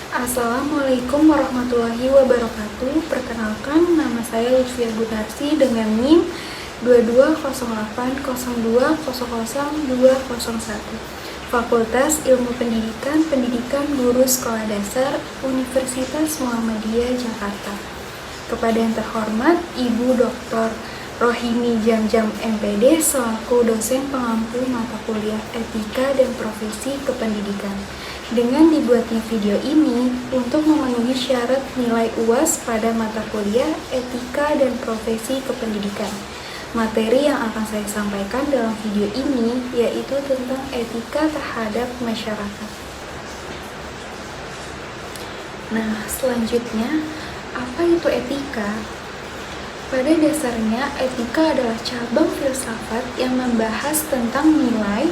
Assalamualaikum warahmatullahi wabarakatuh. Perkenalkan, nama saya Lutfia Gunarsi dengan NIM 220802000201, Fakultas Ilmu Pendidikan, Pendidikan Guru Sekolah Dasar, Universitas Muhammadiyah Jakarta. Kepada yang terhormat Ibu Dr. Rohini Jamjam MPD selaku dosen pengampu mata kuliah Etika dan Profesi Kependidikan. Dengan dibuatnya video ini untuk memenuhi syarat nilai UAS pada mata kuliah Etika dan Profesi Kependidikan. Materi yang akan saya sampaikan dalam video ini yaitu tentang etika terhadap masyarakat. Nah, selanjutnya, apa itu etika? Pada dasarnya, etika adalah cabang filsafat yang membahas tentang nilai,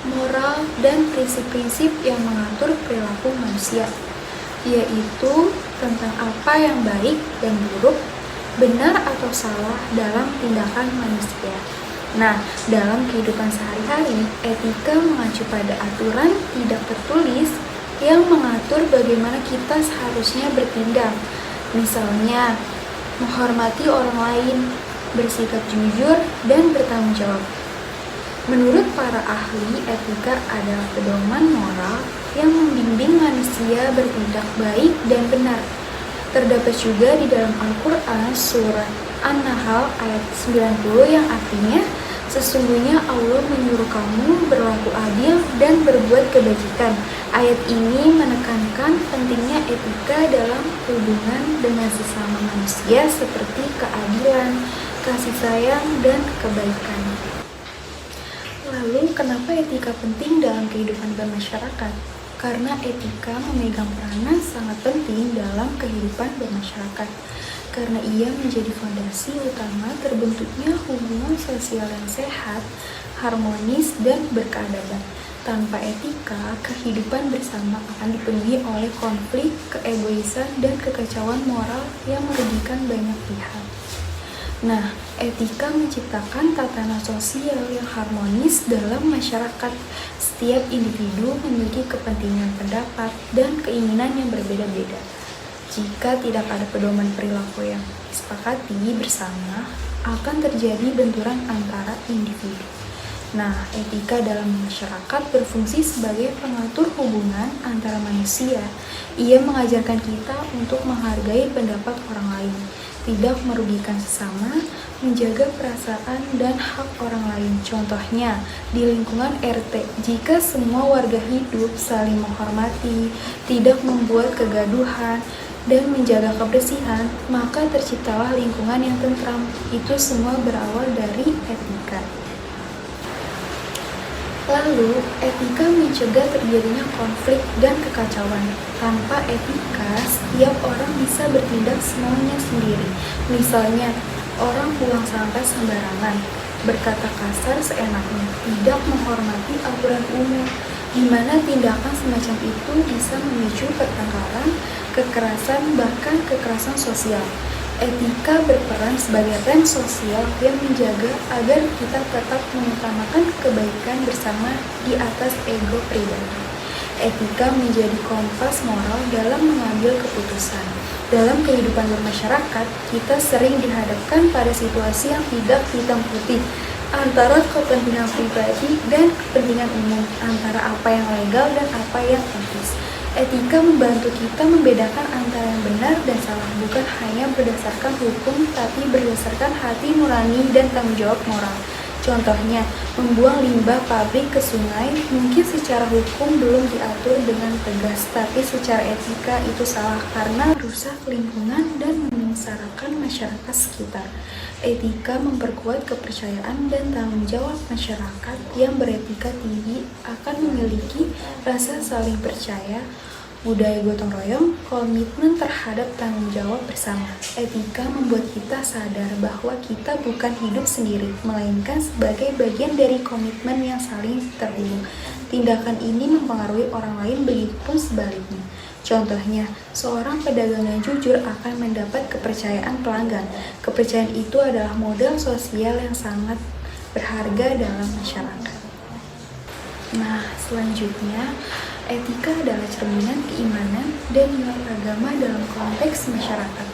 moral, dan prinsip-prinsip yang mengatur perilaku manusia, yaitu tentang apa yang baik dan buruk, benar atau salah dalam tindakan manusia. Nah, dalam kehidupan sehari-hari, etika mengacu pada aturan tidak tertulis yang mengatur bagaimana kita seharusnya bertindak. Misalnya, menghormati orang lain, bersikap jujur, dan bertanggung jawab. Menurut para ahli, etika adalah pedoman moral yang membimbing manusia bertindak baik dan benar. Terdapat juga di dalam Al-Quran surat An-Nahl ayat 90 yang artinya, sesungguhnya Allah menyuruh kamu berlaku adil dan berbuat kebajikan. Ayat ini menekankan pentingnya etika dalam hubungan dengan sesama manusia seperti keadilan, kasih sayang, dan kebaikan. Lalu, kenapa etika penting dalam kehidupan bermasyarakat? Karena etika memegang peranan sangat penting dalam kehidupan bermasyarakat. Karena ia menjadi fondasi utama terbentuknya hubungan sosial yang sehat, harmonis, dan berkeadaban. Tanpa etika, kehidupan bersama akan dipenuhi oleh konflik, keegoisan, dan kekacauan moral yang merugikan banyak pihak. Nah, etika menciptakan tatanan sosial yang harmonis dalam masyarakat. Setiap individu memiliki kepentingan pendapat dan keinginan yang berbeda-beda. Jika tidak ada pedoman perilaku yang disepakati bersama, akan terjadi benturan antara individu. Nah, etika dalam masyarakat berfungsi sebagai pengatur hubungan antara manusia. Ia mengajarkan kita untuk menghargai pendapat orang lain, tidak merugikan sesama, menjaga perasaan dan hak orang lain. Contohnya, di lingkungan RT, jika semua warga hidup saling menghormati, tidak membuat kegaduhan, dan menjaga kebersihan, maka terciptalah lingkungan yang tentram. Itu semua berawal dari etika. Lalu, etika mencegah terjadinya konflik dan kekacauan. Tanpa etika, setiap orang bisa bertindak semaunya sendiri. Misalnya, orang buang sampah sembarangan, berkata kasar seenaknya, tidak menghormati aturan umum, di mana tindakan semacam itu bisa memicu pertengkaran, kekerasan, bahkan kekerasan sosial. Etika berperan sebagai rem sosial yang menjaga agar kita tetap mengutamakan kebaikan bersama di atas ego pribadi. Etika menjadi kompas moral dalam mengambil keputusan. Dalam kehidupan bermasyarakat, kita sering dihadapkan pada situasi yang tidak hitam putih antara kepentingan pribadi dan kepentingan umum, antara apa yang legal dan apa yang etis. Etika membantu kita membedakan antara yang benar dan salah, bukan hanya berdasarkan hukum, tapi berdasarkan hati nurani dan tanggung jawab moral. Contohnya, membuang limbah pabrik ke sungai mungkin secara hukum belum diatur dengan tegas, tapi secara etika itu salah karena merusak lingkungan dan menyengsarakan masyarakat sekitar. Etika memperkuat kepercayaan dan tanggung jawab masyarakat yang beretika tinggi akan memiliki rasa saling percaya, budaya gotong royong, komitmen terhadap tanggung jawab bersama. Etika membuat kita sadar bahwa kita bukan hidup sendiri, melainkan sebagai bagian dari komitmen yang saling terhubung. Tindakan ini mempengaruhi orang lain, begitupun sebaliknya. Contohnya, seorang pedagang yang jujur akan mendapat kepercayaan pelanggan. Kepercayaan itu adalah modal sosial yang sangat berharga dalam masyarakat. Nah, selanjutnya, etika adalah cerminan keimanan dan nilai agama dalam konteks masyarakat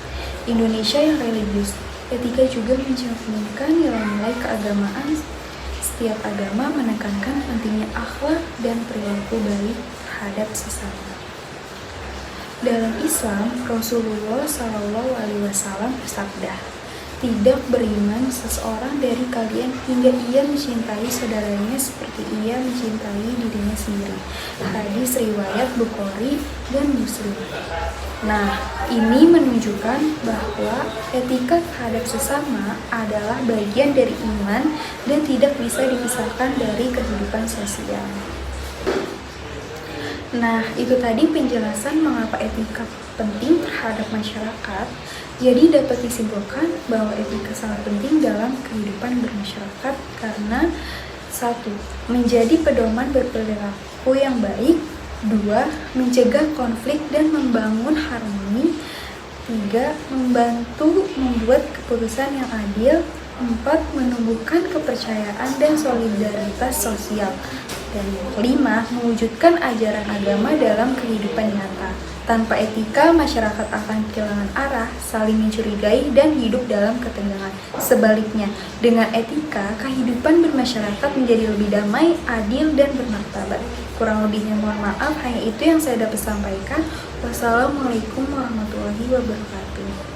Indonesia yang religius. Etika juga mencerminkan nilai-nilai keagamaan. Setiap agama menekankan pentingnya akhlak dan perilaku baik terhadap sesama. Dalam Islam, Rasulullah SAW bersabda, "Tidak beriman seseorang dari kalian hingga ia mencintai saudaranya seperti ia mencintai dirinya sendiri." Hadis riwayat Bukhari dan Muslim. Nah, ini menunjukkan bahwa etika terhadap sesama adalah bagian dari iman dan tidak bisa dipisahkan dari kehidupan sosial. Nah, itu tadi penjelasan mengapa etika penting terhadap masyarakat. Jadi dapat disimpulkan bahwa etika sangat penting dalam kehidupan bermasyarakat karena 1. Menjadi pedoman berperilaku yang baik. 2. Mencegah konflik dan membangun harmoni. 3. Membantu membuat keputusan yang adil. 4. Menumbuhkan kepercayaan dan solidaritas sosial. Dan 5. Mewujudkan ajaran agama dalam kehidupan nyata. Tanpa etika, masyarakat akan kehilangan arah, saling mencurigai, dan hidup dalam ketegangan. Sebaliknya, dengan etika, kehidupan bermasyarakat menjadi lebih damai, adil, dan bermartabat. Kurang lebihnya mohon maaf, hanya itu yang saya dapat sampaikan. Wassalamualaikum warahmatullahi wabarakatuh.